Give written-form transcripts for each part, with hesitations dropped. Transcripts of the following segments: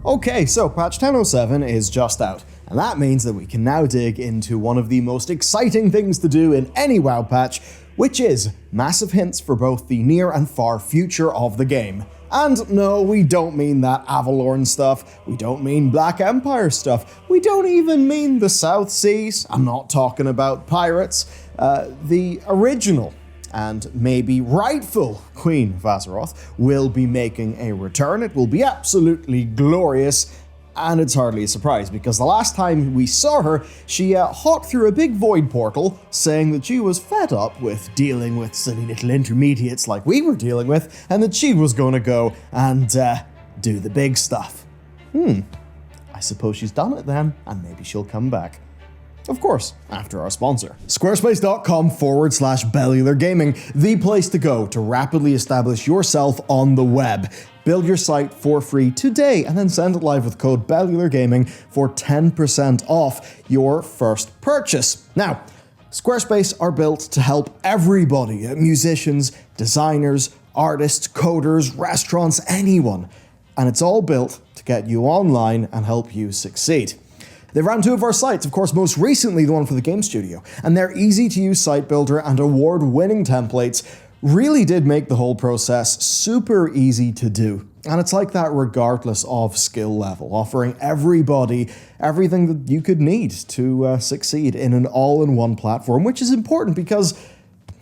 Okay, so patch 10.07 is just out, and that means that we can now dig into one of the most exciting things to do in any WoW patch, which is massive hints for both the near and far future of the game. And no, we don't mean that Avalorn stuff, we don't mean Black Empire stuff, we don't even mean the South Seas, I'm not talking about pirates. The original and maybe rightful Queen of Azeroth will be making a return. It will be absolutely glorious, and it's hardly a surprise because the last time we saw her, she hopped through a big void portal saying that she was fed up with dealing with silly little intermediates like we were dealing with, and that she was going to go and do the big stuff. I suppose she's done it then, and maybe she'll come back. Of course, after our sponsor. Squarespace.com/Bellular Gaming, the place to go to rapidly establish yourself on the web. Build your site for free today and then send it live with code Bellular Gaming for 10% off your first purchase. Now, Squarespace are built to help everybody, musicians, designers, artists, coders, restaurants, anyone. And it's all built to get you online and help you succeed. They ran two of our sites, of course, most recently the one for the game studio, and their easy-to-use site builder and award-winning templates really did make the whole process super easy to do. And it's like that regardless of skill level, offering everybody everything that you could need to succeed in an all-in-one platform, which is important because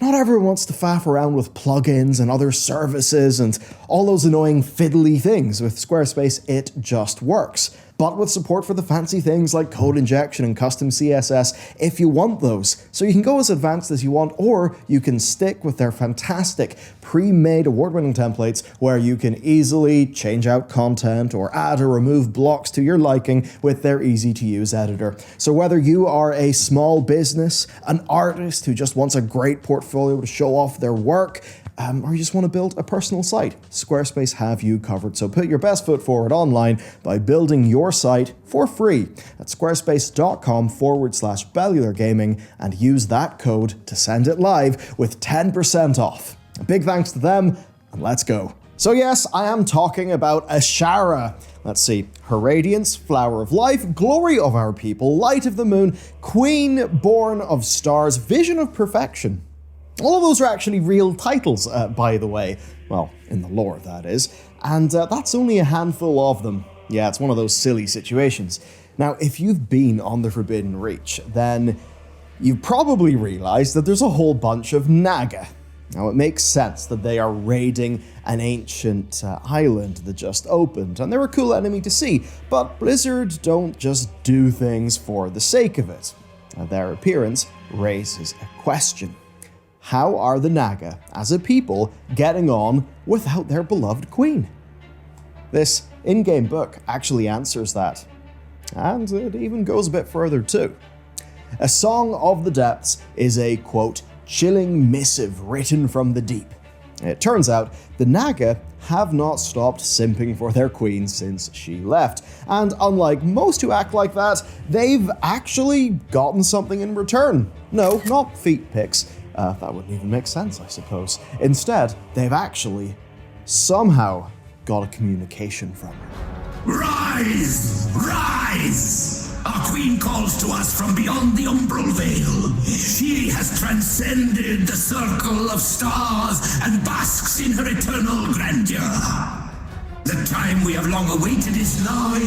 not everyone wants to faff around with plugins and other services and all those annoying fiddly things. With Squarespace, it just works. But with support for the fancy things like code injection and custom CSS, if you want those. So you can go as advanced as you want, or you can stick with their fantastic pre-made award-winning templates where you can easily change out content or add or remove blocks to your liking with their easy-to-use editor. So whether you are a small business, an artist who just wants a great portfolio to show off their work, or you just want to build a personal site, Squarespace have you covered. So put your best foot forward online by building your site for free at squarespace.com/Bellular Gaming and use that code to send it live with 10% off. A big thanks to them, and let's go. So yes, I am talking about Azshara. Let's see, her radiance, flower of life, glory of our people, light of the moon, queen born of stars, vision of perfection. All of those are actually real titles, by the way. Well, in the lore, that is. And that's only a handful of them. Yeah, it's one of those silly situations. Now, if you've been on the Forbidden Reach, then you've probably realized that there's a whole bunch of Naga. Now, it makes sense that they are raiding an ancient island that just opened, and they're a cool enemy to see, but Blizzard don't just do things for the sake of it. Their appearance raises a question. How are the Naga, as a people, getting on without their beloved queen? This in-game book actually answers that. And it even goes a bit further too. A Song of the Depths is a, quote, chilling missive written from the deep. It turns out the Naga have not stopped simping for their queen since she left. And unlike most who act like that, they've actually gotten something in return. No, not feet pics. That wouldn't even make sense, I suppose. Instead, they've actually, somehow, got a communication from her. Rise! Rise! Our queen calls to us from beyond the umbral veil. She has transcended the circle of stars and basks in her eternal grandeur. The time we have long awaited is nigh.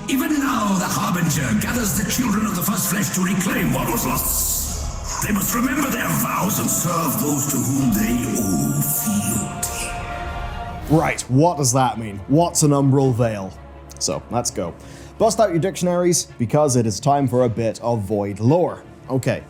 Even now, the Harbinger gathers the children of the first flesh to reclaim what was lost. They must remember their vows and serve those to whom they owe fealty. Right, what does that mean? What's an umbral veil? So, let's go. Bust out your dictionaries, because it is time for a bit of void lore. Okay.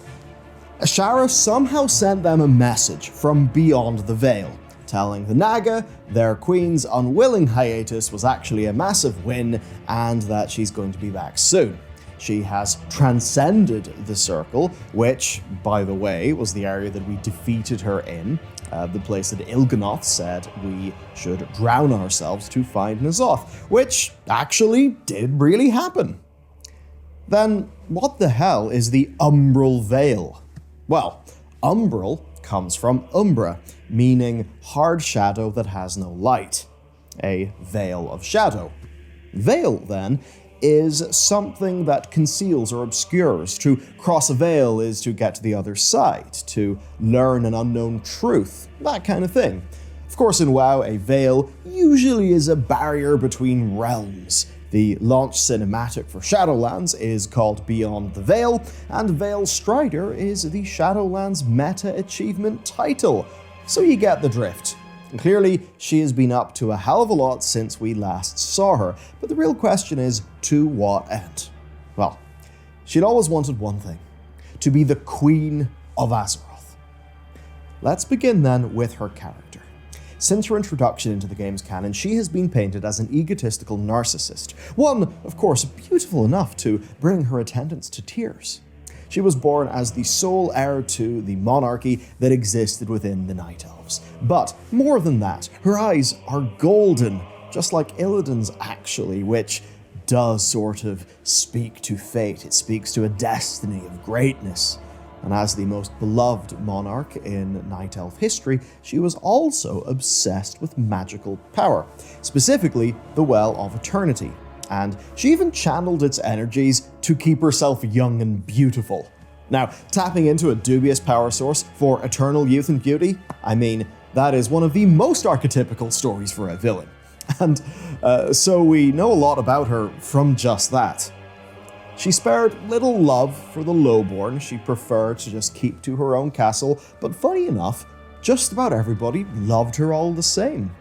Azshara somehow sent them a message from beyond the veil, telling the Naga their queen's unwilling hiatus was actually a massive win, and that she's going to be back soon. She has transcended the circle, which, by the way, was the area that we defeated her in, the place that Il'gynoth said we should drown ourselves to find N'Zoth, which actually did really happen. Then, what the hell is the Umbral Veil? Well, Umbral comes from Umbra, meaning hard shadow that has no light. A veil of shadow. Veil, then, is something that conceals or obscures. To cross a veil is to get to the other side, to learn an unknown truth, that kind of thing. Of course, in WoW, a veil usually is a barrier between realms. The launch cinematic for Shadowlands is called Beyond the Veil, and Veil Strider is the Shadowlands meta achievement title. So you get the drift. And clearly, she has been up to a hell of a lot since we last saw her, but the real question is, to what end? Well, she'd always wanted one thing: to be the Queen of Azeroth. Let's begin then with her character. Since her introduction into the game's canon, she has been painted as an egotistical narcissist, one, of course, beautiful enough to bring her attendants to tears. She was born as the sole heir to the monarchy that existed within the Night Elves. But more than that, her eyes are golden, just like Illidan's actually, which does sort of speak to fate. It speaks to a destiny of greatness. And as the most beloved monarch in Night Elf history, she was also obsessed with magical power, specifically the Well of Eternity. And she even channeled its energies to keep herself young and beautiful. Now, tapping into a dubious power source for eternal youth and beauty, I mean, that is one of the most archetypical stories for a villain. And so we know a lot about her from just that. She spared little love for the lowborn. She preferred to just keep to her own castle, but funny enough, just about everybody loved her all the same.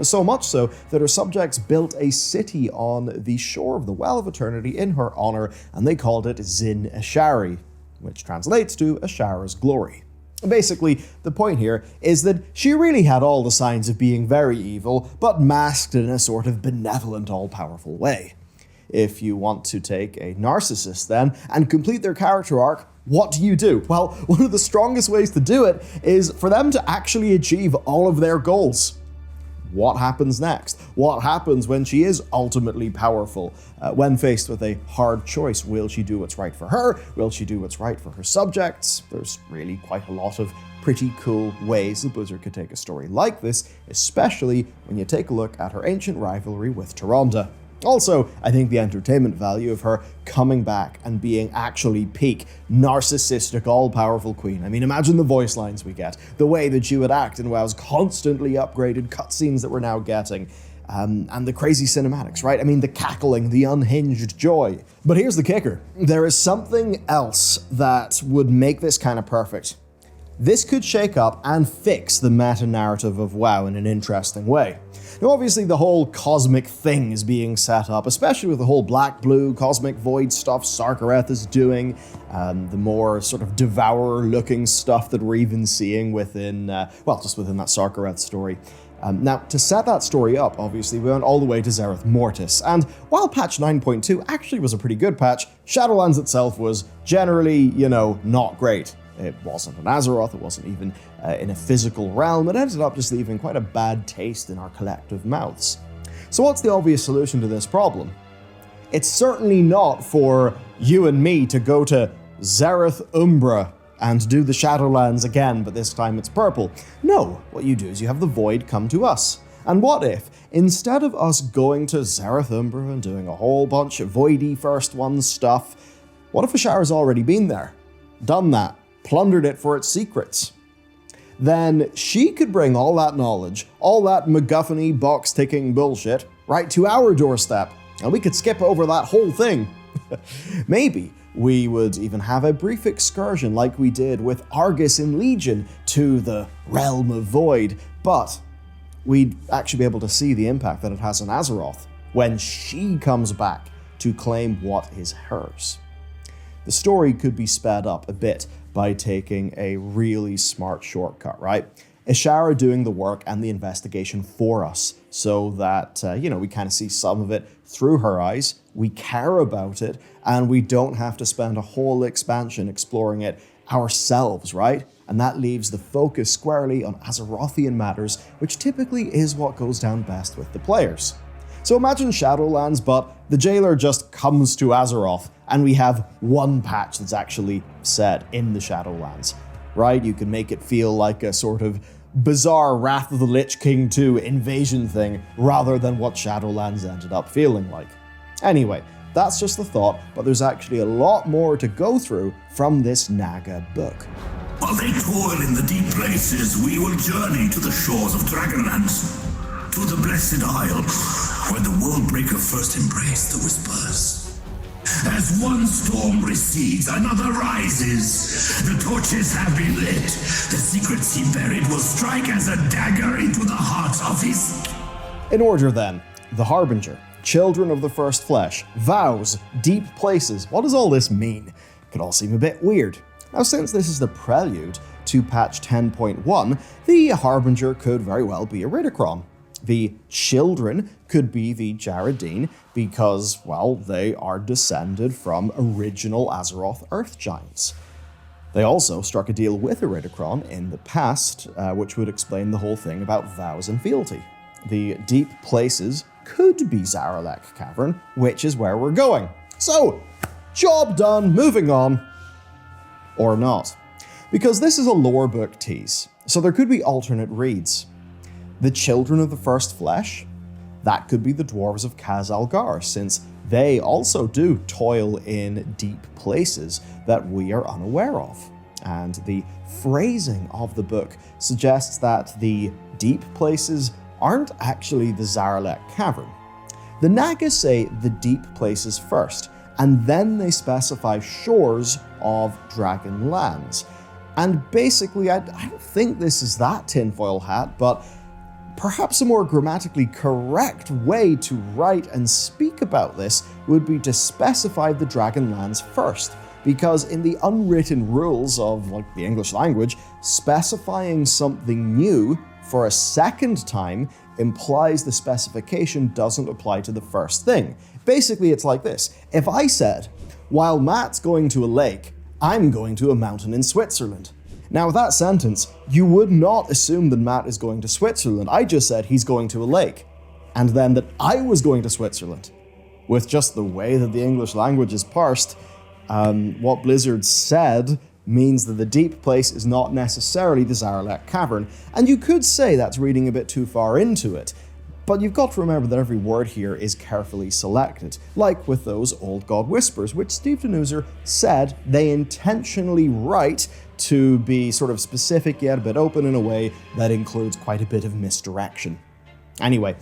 So much so that her subjects built a city on the shore of the Well of Eternity in her honor, and they called it Zin Ashari, which translates to Ashara's glory. Basically, the point here is that she really had all the signs of being very evil, but masked in a sort of benevolent, all-powerful way. If you want to take a narcissist then and complete their character arc, what do? Well, one of the strongest ways to do it is for them to actually achieve all of their goals. What happens next? What happens when she is ultimately powerful? When faced with a hard choice, will she do what's right for her? Will she do what's right for her subjects? There's really quite a lot of pretty cool ways that Blizzard could take a story like this, especially when you take a look at her ancient rivalry with Tyrande. Also, I think the entertainment value of her coming back and being actually peak, narcissistic, all-powerful queen. I mean, imagine the voice lines we get, the way that she would act in WoW's constantly upgraded cutscenes that we're now getting, and the crazy cinematics, right? I mean, the cackling, the unhinged joy. But here's the kicker. There is something else that would make this kind of perfect. This could shake up and fix the meta-narrative of WoW in an interesting way. Now, obviously, the whole cosmic thing is being set up, especially with the whole black-blue cosmic void stuff Sarkareth is doing, the more sort of devourer-looking stuff that we're even seeing within, just within that Sarkareth story. Now, to set that story up, obviously, we went all the way to Zereth Mortis, and while patch 9.2 actually was a pretty good patch, Shadowlands itself was generally, not great. It wasn't in Azeroth, it wasn't even in a physical realm. It ended up just leaving quite a bad taste in our collective mouths. So what's the obvious solution to this problem? It's certainly not for you and me to go to Zereth Umbra and do the Shadowlands again, but this time it's purple. No, what you do is you have the Void come to us. And what if, instead of us going to Zereth Umbra and doing a whole bunch of Voidy First One stuff, what if Ashara's already been there, done that, plundered it for its secrets? Then she could bring all that knowledge, all that MacGuffin-y box-ticking bullshit, right to our doorstep, and we could skip over that whole thing. Maybe we would even have a brief excursion like we did with Argus in Legion to the Realm of Void, but we'd actually be able to see the impact that it has on Azeroth when she comes back to claim what is hers. The story could be sped up a bit by taking a really smart shortcut, right? Azshara doing the work and the investigation for us so that, we kind of see some of it through her eyes, we care about it, and we don't have to spend a whole expansion exploring it ourselves, right? And that leaves the focus squarely on Azerothian matters, which typically is what goes down best with the players. So imagine Shadowlands, but the jailer just comes to Azeroth, and we have one patch that's actually set in the Shadowlands, right? You can make it feel like a sort of bizarre Wrath of the Lich King 2 invasion thing rather than what Shadowlands ended up feeling like. Anyway, that's just the thought, but there's actually a lot more to go through from this Naga book. While they toil in the deep places, we will journey to the shores of Dragonlance, to the Blessed Isle, where the Worldbreaker first embraced the Whispers. As one storm recedes, another rises. The torches have been lit. The secrets he buried will strike as a dagger into the heart of his... In order then, the Harbinger, Children of the First Flesh, Vows, Deep Places. What does all this mean? It could all seem a bit weird. Now, since this is the prelude to patch 10.1, the Harbinger could very well be a Ridicron. The children could be the Jaredine because, well, they are descended from original Azeroth Earth Giants. They also struck a deal with Iridikron in the past, which would explain the whole thing about vows and fealty. The Deep Places could be Zaralek Cavern, which is where we're going. So, job done, moving on. Or not. Because this is a lore book tease, so there could be alternate reads. The Children of the First Flesh? That could be the Dwarves of Khaz Algar, since they also do toil in deep places that we are unaware of. And the phrasing of the book suggests that the deep places aren't actually the Zaralek Cavern. The Naga say the deep places first, and then they specify shores of Dragonlands. And basically, I don't think this is that tinfoil hat, but perhaps a more grammatically correct way to write and speak about this would be to specify the Dragonlands first, because in the unwritten rules of the English language, specifying something new for a second time implies the specification doesn't apply to the first thing. Basically, it's like this. If I said, while Matt's going to a lake, I'm going to a mountain in Switzerland. Now, with that sentence, you would not assume that Matt is going to Switzerland. I just said he's going to a lake, and then that I was going to Switzerland. With just the way that the English language is parsed, what Blizzard said means that the deep place is not necessarily the Zaralek Cavern, and you could say that's reading a bit too far into it. But you've got to remember that every word here is carefully selected, like with those Old God Whispers, which Steve Denuser said they intentionally write to be sort of specific yet a bit open in a way that includes quite a bit of misdirection. Anyway,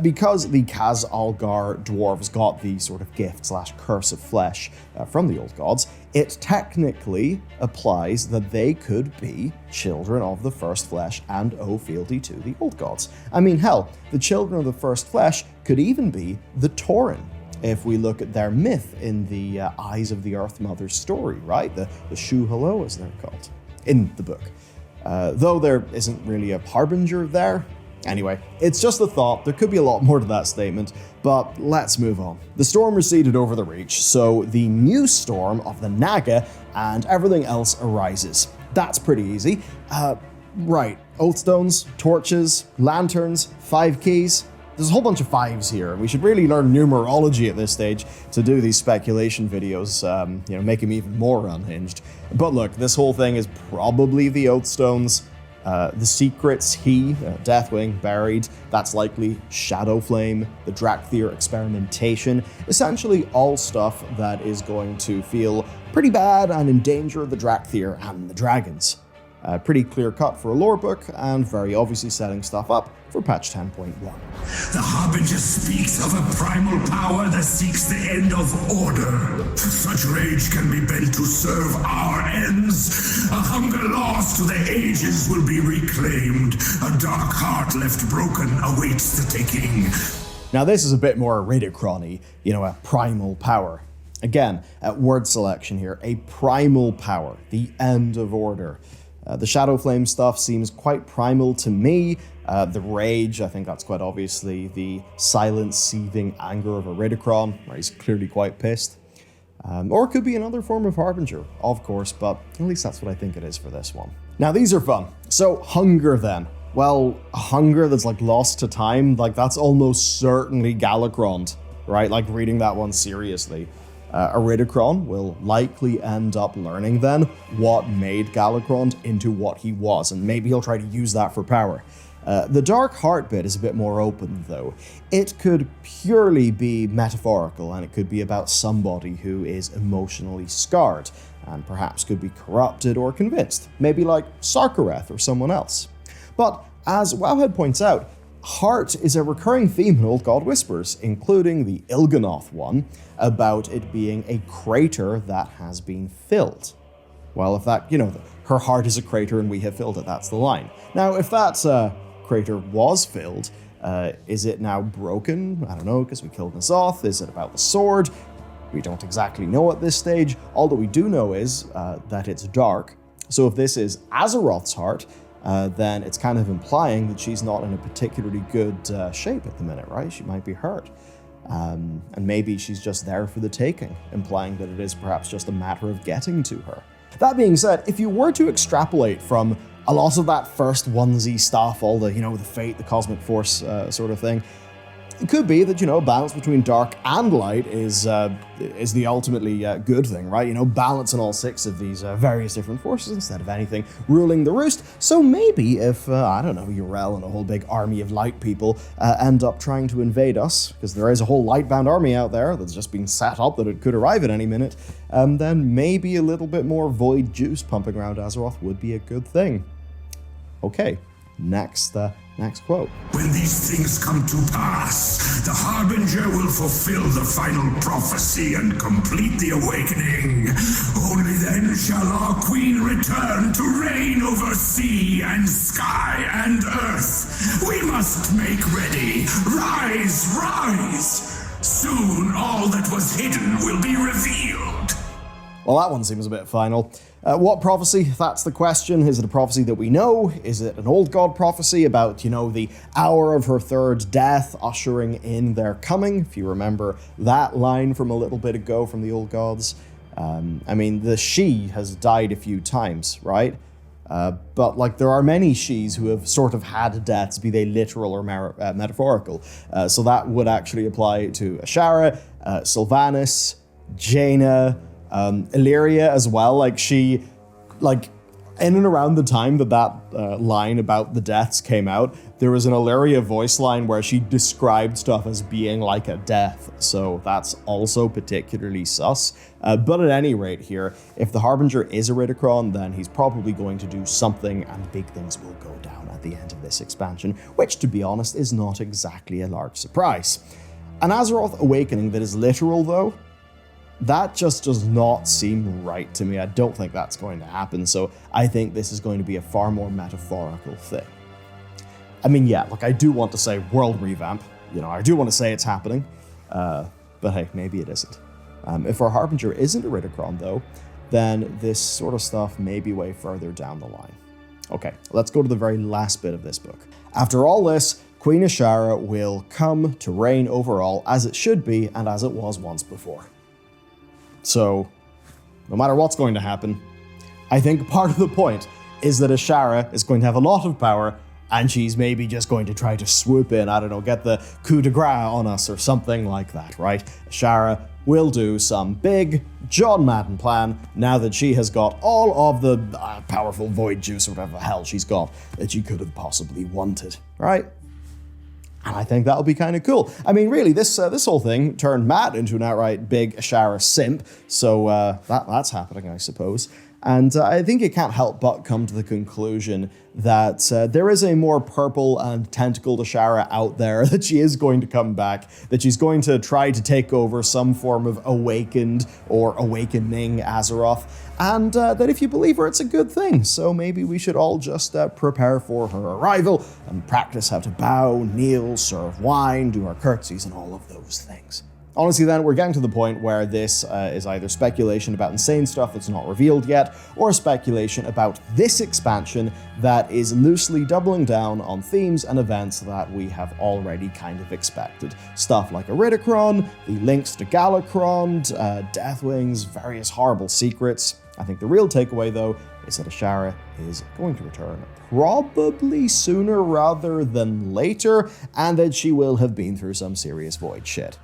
because the Khaz Algar dwarves got the sort of gift/curse of flesh from the old gods, it technically applies that they could be children of the first flesh and owe fealty to the old gods. I mean, hell, the children of the first flesh could even be the Tauren, if we look at their myth in the Eyes of the Earth Mother's story, right? The Shu Hello, as they're called, in the book. Though there isn't really a Harbinger there. Anyway, it's just a thought. There could be a lot more to that statement, but let's move on. The storm receded over the Reach, so the new storm of the Naga and everything else arises. That's pretty easy. Right, Oathstones, torches, lanterns, 5 keys. There's a whole bunch of 5s here, and we should really learn numerology at this stage to do these speculation videos, make them even more unhinged. But look, this whole thing is probably the Oathstones. The secrets, Deathwing, buried, that's likely Shadowflame, the Drakthir experimentation, essentially all stuff that is going to feel pretty bad and endanger the Drakthir and the dragons. Pretty clear cut for a lore book, and very obviously setting stuff up for patch 10.1. The Harbinger speaks of a primal power that seeks the end of order. Such rage can be bent to serve our ends. A hunger lost to the ages will be reclaimed. A dark heart left broken awaits the taking. Now this is a bit more Iridikron-y, a primal power. Again, word selection here, a primal power, the end of order. The Shadowflame stuff seems quite primal to me. The rage, I think that's quite obviously the silent, seething anger of Iridikron, where he's clearly quite pissed. Or it could be another form of Harbinger, of course, but at least that's what I think it is for this one. Now these are fun. So hunger then. Well, a hunger that's lost to time, that's almost certainly Galakrond, right? Reading that one seriously. Iridikron will likely end up learning then what made Galakrond into what he was, and maybe he'll try to use that for power. The Dark Heart bit is a bit more open, though. It could purely be metaphorical, and it could be about somebody who is emotionally scarred, and perhaps could be corrupted or convinced, maybe like Sarkareth or someone else. But as Wowhead points out, heart is a recurring theme in Old God Whispers, including the Il'gynoth one, about it being a crater that has been filled. Well, if that, her heart is a crater and we have filled it, that's the line. Now, if that crater was filled, is it now broken? I don't know, because we killed N'Zoth. Is it about the sword? We don't exactly know at this stage. All that we do know is that it's dark. So if this is Azeroth's heart, then it's kind of implying that she's not in a particularly good shape at the minute, right? She might be hurt. And maybe she's just there for the taking, implying that it is perhaps just a matter of getting to her. That being said, if you were to extrapolate from a lot of that first onesie stuff, all the, the fate, the cosmic force sort of thing, it could be that, balance between dark and light is the ultimately good thing, right? Balance in all six of these various different forces instead of anything ruling the roost. So maybe if, Yrel and a whole big army of light people end up trying to invade us, because there is a whole light-bound army out there that's just been set up that it could arrive at any minute, then maybe a little bit more void juice pumping around Azeroth would be a good thing. Okay, next quote. When these things come to pass, the Harbinger will fulfill the final prophecy and complete the awakening. Only then shall our queen return to reign over sea and sky and earth. We must make ready. Rise, rise! Soon all that was hidden will be revealed. Well, that one seems a bit final. What prophecy? That's the question. Is it a prophecy that we know? Is it an old god prophecy about, the hour of her third death ushering in their coming? If you remember that line from a little bit ago from the old gods. The she has died a few times, right? But there are many she's who have sort of had deaths, be they literal or metaphorical. So that would actually apply to Azshara, Sylvanas, Jaina, Illyria as well. She in and around the time that line about the deaths came out, there was an Illyria voice line where she described stuff as being like a death, so that's also particularly sus. But at any rate here, if the Harbinger is Iridikron, then he's probably going to do something and big things will go down at the end of this expansion, which, to be honest, is not exactly a large surprise. An Azeroth awakening that is literal, though, that just does not seem right to me. I don't think that's going to happen, so I think this is going to be a far more metaphorical thing. I do want to say world revamp. I do want to say it's happening, but hey, maybe it isn't. If our Harbinger isn't Iridikron, though, then this sort of stuff may be way further down the line. Okay, let's go to the very last bit of this book. After all this, Queen Azshara will come to reign over all as it should be and as it was once before. So, no matter what's going to happen, I think part of the point is that Azshara is going to have a lot of power, and she's maybe just going to try to swoop in, get the coup de grace on us or something like that, right? Azshara will do some big John Madden plan now that she has got all of the powerful void juice or whatever the hell she's got that she could have possibly wanted, right? And I think that'll be kind of cool. Really, this whole thing turned Matt into an outright big Azshara simp, so that's happening, I suppose. And I think it can't help but come to the conclusion that there is a more purple and tentacled Azshara out there, that she is going to come back, that she's going to try to take over some form of awakened or awakening Azeroth, and that if you believe her, it's a good thing. So maybe we should all just prepare for her arrival and practice how to bow, kneel, serve wine, do our curtsies, and all of those things. Honestly then, we're getting to the point where this is either speculation about insane stuff that's not revealed yet, or speculation about this expansion that is loosely doubling down on themes and events that we have already kind of expected. Stuff like Iridikron, the links to Galakrond, Deathwings, various horrible secrets. I think the real takeaway, though, is that Azshara is going to return probably sooner rather than later, and that she will have been through some serious void shit.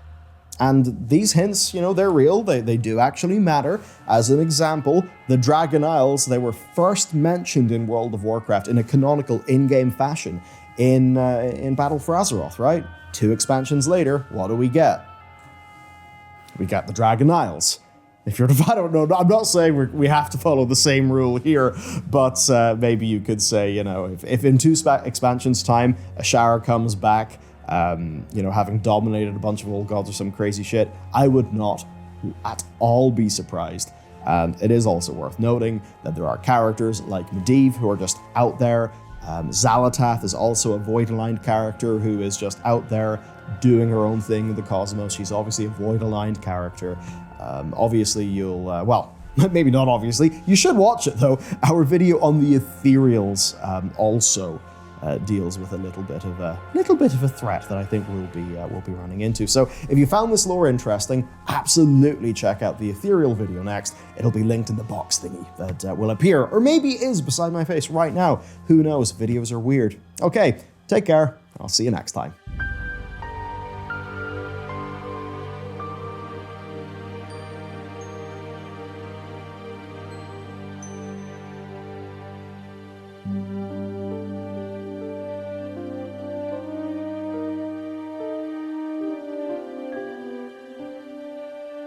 And these hints, they're real, they do actually matter. As an example, the Dragon Isles, they were first mentioned in World of Warcraft in a canonical in-game fashion in Battle for Azeroth, right? 2 expansions later, what do we get? We got the Dragon Isles. If you're, I don't know, I'm not saying we have to follow the same rule here, but maybe you could say, if in 2 expansions time, Azshara comes back, having dominated a bunch of old gods or some crazy shit, I would not at all be surprised. And it is also worth noting that there are characters like Medivh who are just out there. Xal'atath is also a Void-aligned character who is just out there doing her own thing in the cosmos. She's obviously a Void-aligned character. Obviously you'll, maybe not obviously, you should watch it though. Our video on the Ethereals also deals with a little bit of a threat that I think we'll be running into. So if you found this lore interesting, absolutely check out the Ethereal video next. It'll be linked in the box thingy that will appear, or maybe is beside my face right now. Who knows? Videos are weird. Okay, take care. I'll see you next time.